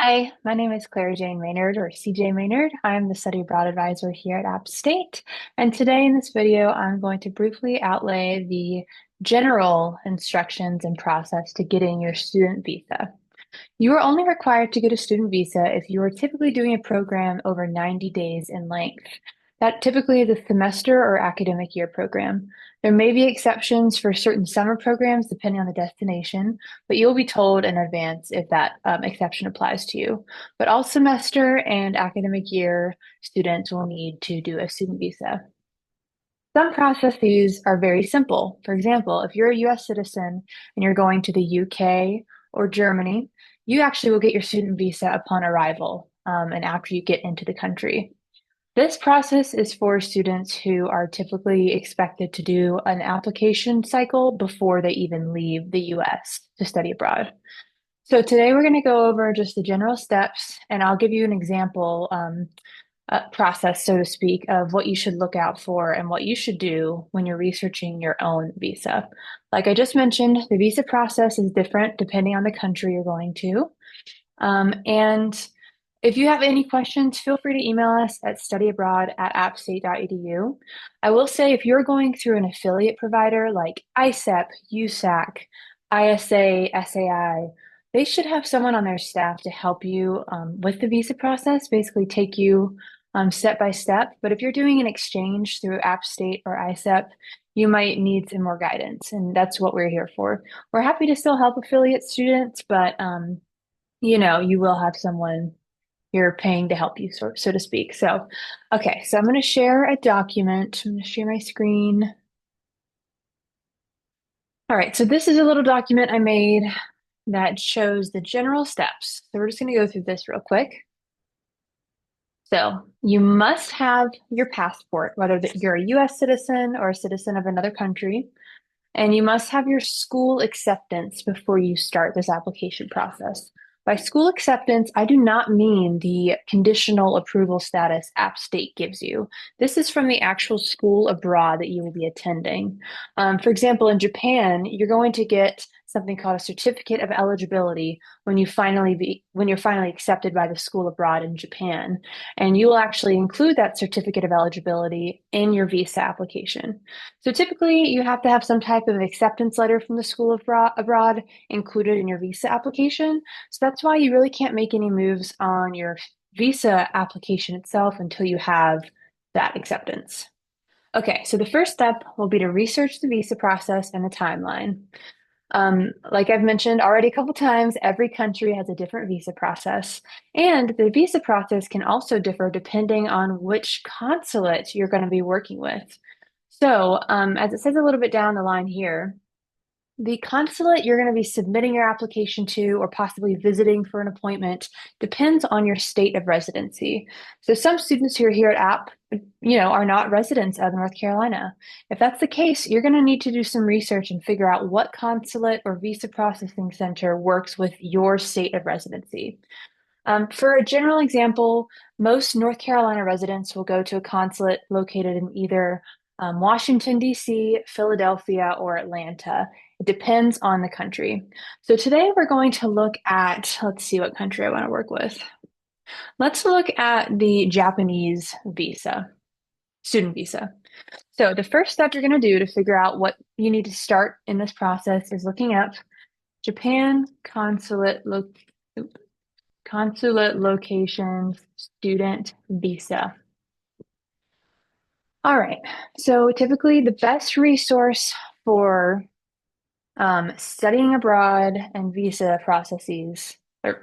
Hi, my name is Claire Jane Maynard, or CJ Maynard. I'm the study abroad advisor here at App State. And today in this video, I'm going to briefly outlay the general instructions and process to getting your student visa. You are only required to get a student visa if you are typically doing a program over 90 days in length. That typically is a semester or academic year program. There may be exceptions for certain summer programs depending on the destination, but you'll be told in advance if that exception applies to you. But all semester and academic year students will need to do a student visa. Some processes are very simple. For example, if you're a US citizen and you're going to the UK or Germany, you actually will get your student visa upon arrival and after you get into the country. This process is for students who are typically expected to do an application cycle before they even leave the US to study abroad. So today we're going to go over just the general steps, and I'll give you an example process, so to speak, of what you should look out for and what you should do when you're researching your own visa. Like I just mentioned, the visa process is different depending on the country you're going to. And if you have any questions, feel free to email us at studyabroad@appstate.edu. I will say if you're going through an affiliate provider like ISEP, USAC, ISA, SAI, they should have someone on their staff to help you with the visa process, basically take you step by step. But if you're doing an exchange through App State or ISEP, you might need some more guidance, and that's what we're here for. We're happy to still help affiliate students, but you will have someone you're paying to help you, so to speak. So, okay, so I'm going to share a document. I'm going to share my screen. All right, so this is a little document I made that shows the general steps. So we're just going to go through this real quick. So you must have your passport, whether you're a US citizen or a citizen of another country, and you must have your school acceptance before you start this application process. By school acceptance, I do not mean the conditional approval status App State gives you. This is from the actual school abroad that you will be attending. For example, in Japan, you're going to get something called a certificate of eligibility when you're finally accepted by the school abroad in Japan. And you will actually include that certificate of eligibility in your visa application. So typically, you have to have some type of acceptance letter from the school abroad included in your visa application. So that's why you really can't make any moves on your visa application itself until you have that acceptance. Okay, so the first step will be to research the visa process and the timeline. Like I've mentioned already a couple times, every country has a different visa process, and the visa process can also differ depending on which consulate you're going to be working with. So, as it says a little bit down the line here, the consulate you're going to be submitting your application to or possibly visiting for an appointment depends on your state of residency. So some students who are here at App, are not residents of North Carolina. If that's the case, you're going to need to do some research and figure out what consulate or visa processing center works with your state of residency. For a general example, most North Carolina residents will go to a consulate located in either Washington, D.C., Philadelphia, or Atlanta. It depends on the country. So today we're going to look at, let's see what country I want to work with. Let's look at the Japanese visa, student visa. So the first step you're going to do to figure out what you need to start in this process is looking up Japan consulate locations, student visa. All right, so typically the best resource for studying abroad and visa processes, not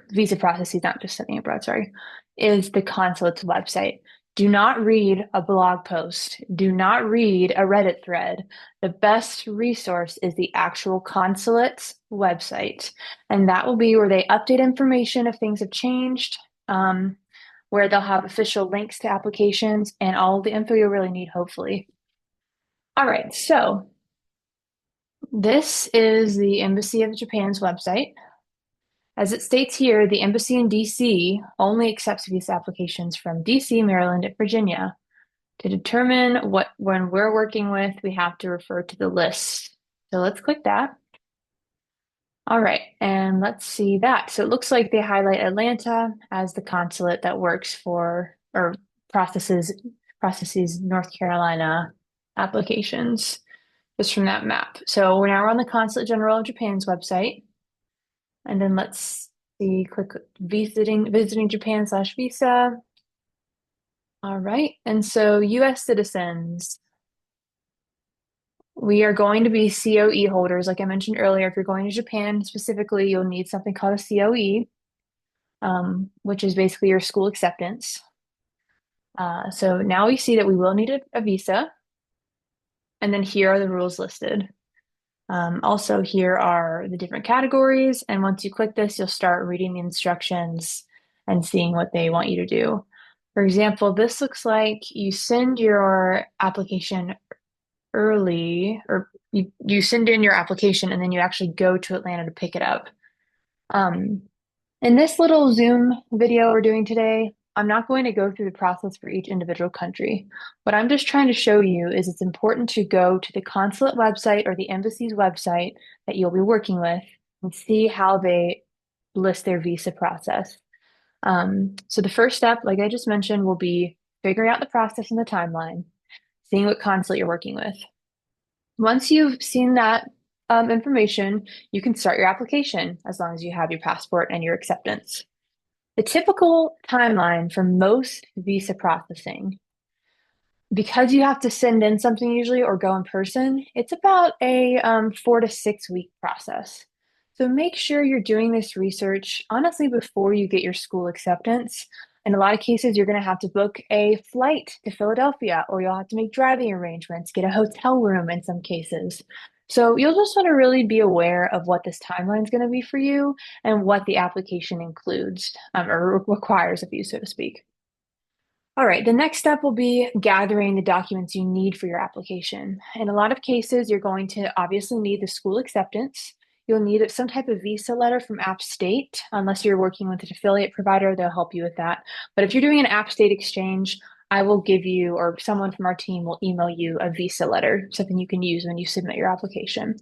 just studying abroad, sorry, is the consulate's website. Do not read a blog post. Do not read a Reddit thread. The best resource is the actual consulate's website. And that will be where they update information if things have changed, where they'll have official links to applications and all the info you'll really need, hopefully. All right, so this is the Embassy of Japan's website. As it states here, the embassy in DC only accepts visa applications from DC, Maryland, and Virginia. To determine what one we're working with, we have to refer to the list. So let's click that. All right, and let's see that. So it looks like they highlight Atlanta as the consulate that works for or processes processes North Carolina applications just from that map. So we're on the Consulate General of Japan's website, and then let's see, click visiting Japan slash visa. All right, and so U.S. citizens. We are going to be COE holders, like I mentioned earlier. If you're going to Japan specifically, you'll need something called a COE, which is basically your school acceptance. So now we see that we will need a visa, and then here are the rules listed. Also, here are the different categories, and once you click this, you'll start reading the instructions and seeing what they want you to do. For example, this looks like you send your application early, or you send in your application and then you actually go to Atlanta to pick it up. Um, in this little Zoom video we're doing today, I'm not going to go through the process for each individual country. What I'm just trying to show you is it's important to go to the consulate website or the embassy's website that you'll be working with and see how they list their visa process. So the first step, like I just mentioned, will be figuring out the process and the timeline, seeing what consulate you're working with. Once you've seen that information, you can start your application as long as you have your passport and your acceptance. The typical timeline for most visa processing, because you have to send in something usually or go in person, it's about a 4 to 6 week process. So make sure you're doing this research honestly before you get your school acceptance. In a lot of cases, you're going to have to book a flight to Philadelphia, or you'll have to make driving arrangements, get a hotel room in some cases. So you'll just want to really be aware of what this timeline is going to be for you and what the application includes or requires of you, so to speak. All right, the next step will be gathering the documents you need for your application. In a lot of cases, you're going to obviously need the school acceptance. You'll need some type of visa letter from App State, unless you're working with an affiliate provider, they'll help you with that. But if you're doing an App State exchange, I will give you, or someone from our team will email you a visa letter, something you can use when you submit your application.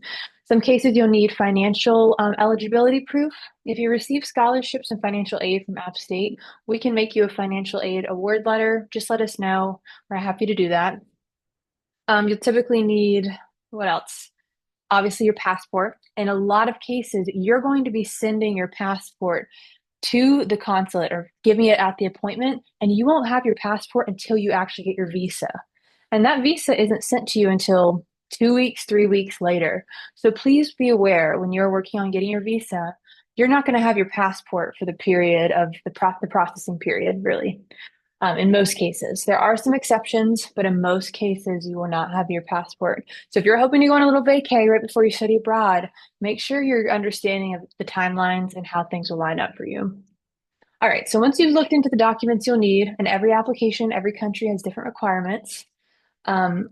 Some cases you'll need financial eligibility proof. If you receive scholarships and financial aid from App State, we can make you a financial aid award letter. Just let us know. We're happy to do that. You'll typically need what else? Obviously, your passport. In a lot of cases, you're going to be sending your passport to the consulate or giving it at the appointment, and you won't have your passport until you actually get your visa. And that visa isn't sent to you until 2 weeks, 3 weeks later. So please be aware when you're working on getting your visa, you're not going to have your passport for the period of the processing period, really. In most cases, there are some exceptions, but in most cases, you will not have your passport. So if you're hoping to go on a little vacay right before you study abroad, make sure you're understanding of the timelines and how things will line up for you. All right, so once you've looked into the documents you'll need, and every application, every country has different requirements,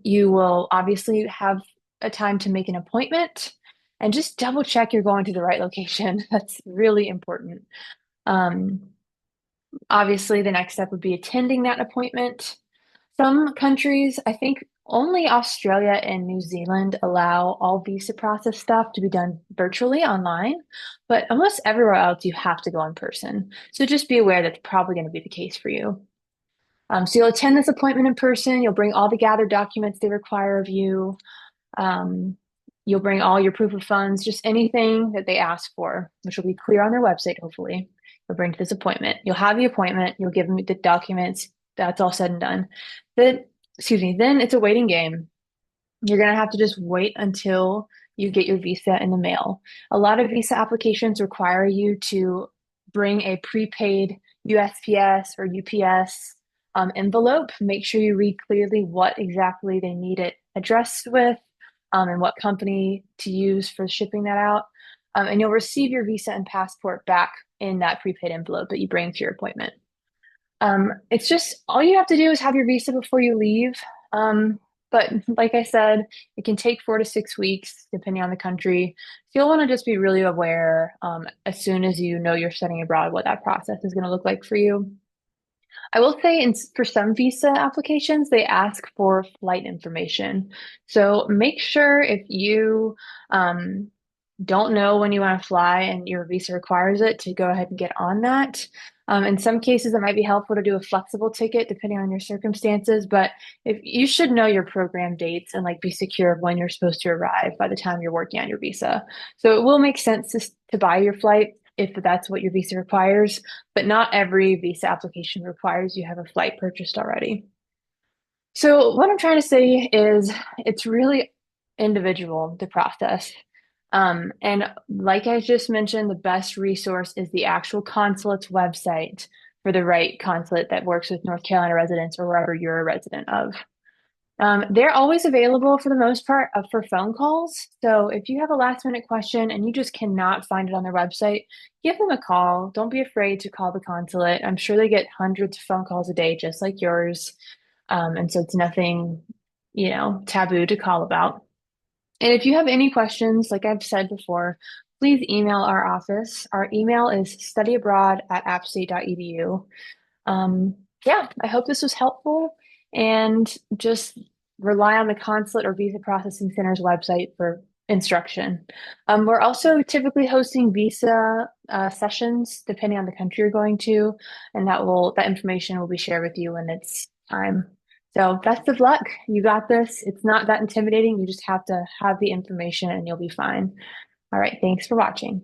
you will obviously have a time to make an appointment and just double check you're going to the right location. That's really important. Um, Obviously, the next step would be attending that appointment. Some countries, I think only Australia and New Zealand allow all visa process stuff to be done virtually online, but almost everywhere else you have to go in person. So just be aware that's probably going to be the case for you. So you'll attend this appointment in person. You'll bring all the gathered documents they require of you. Um, you'll bring all your proof of funds, just anything that they ask for, which will be clear on their website, hopefully. You'll bring to this appointment. You'll have the appointment. You'll give them the documents. That's all said and done. Then, excuse me, then it's a waiting game. You're going to have to just wait until you get your visa in the mail. A lot of visa applications require you to bring a prepaid USPS or UPS envelope. Make sure you read clearly what exactly they need it addressed with and what company to use for shipping that out. And you'll receive your visa and passport back in that prepaid envelope that you bring to your appointment. It's just all you have to do is have your visa before you leave. But like I said, it can take 4 to 6 weeks depending on the country. So you'll want to just be really aware as soon as you know you're studying abroad what that process is going to look like for you. I will say for some visa applications, they ask for flight information. So make sure if you don't know when you want to fly and your visa requires it, to go ahead and get on that. In some cases, it might be helpful to do a flexible ticket depending on your circumstances, but if you should know your program dates and like be secure of when you're supposed to arrive by the time you're working on your visa. So it will make sense to buy your flight if that's what your visa requires, but not every visa application requires you have a flight purchased already. So what I'm trying to say is it's really individual, the process. And like I just mentioned, the best resource is the actual consulate's website for the right consulate that works with North Carolina residents or wherever you're a resident of. They're always available for the most part for phone calls. So if you have a last minute question and you just cannot find it on their website, give them a call. Don't be afraid to call the consulate. I'm sure they get hundreds of phone calls a day, just like yours. And so it's nothing, taboo to call about. And if you have any questions, like I've said before, please email our office. Our email is studyabroad@appstate.edu. Um, yeah, I hope this was helpful and just rely on the consulate or visa processing center's website for instruction. We're also typically hosting visa sessions depending on the country you're going to, and that information will be shared with you when it's time. So best of luck. You got this. It's not that intimidating. You just have to have the information and you'll be fine. All right, thanks for watching.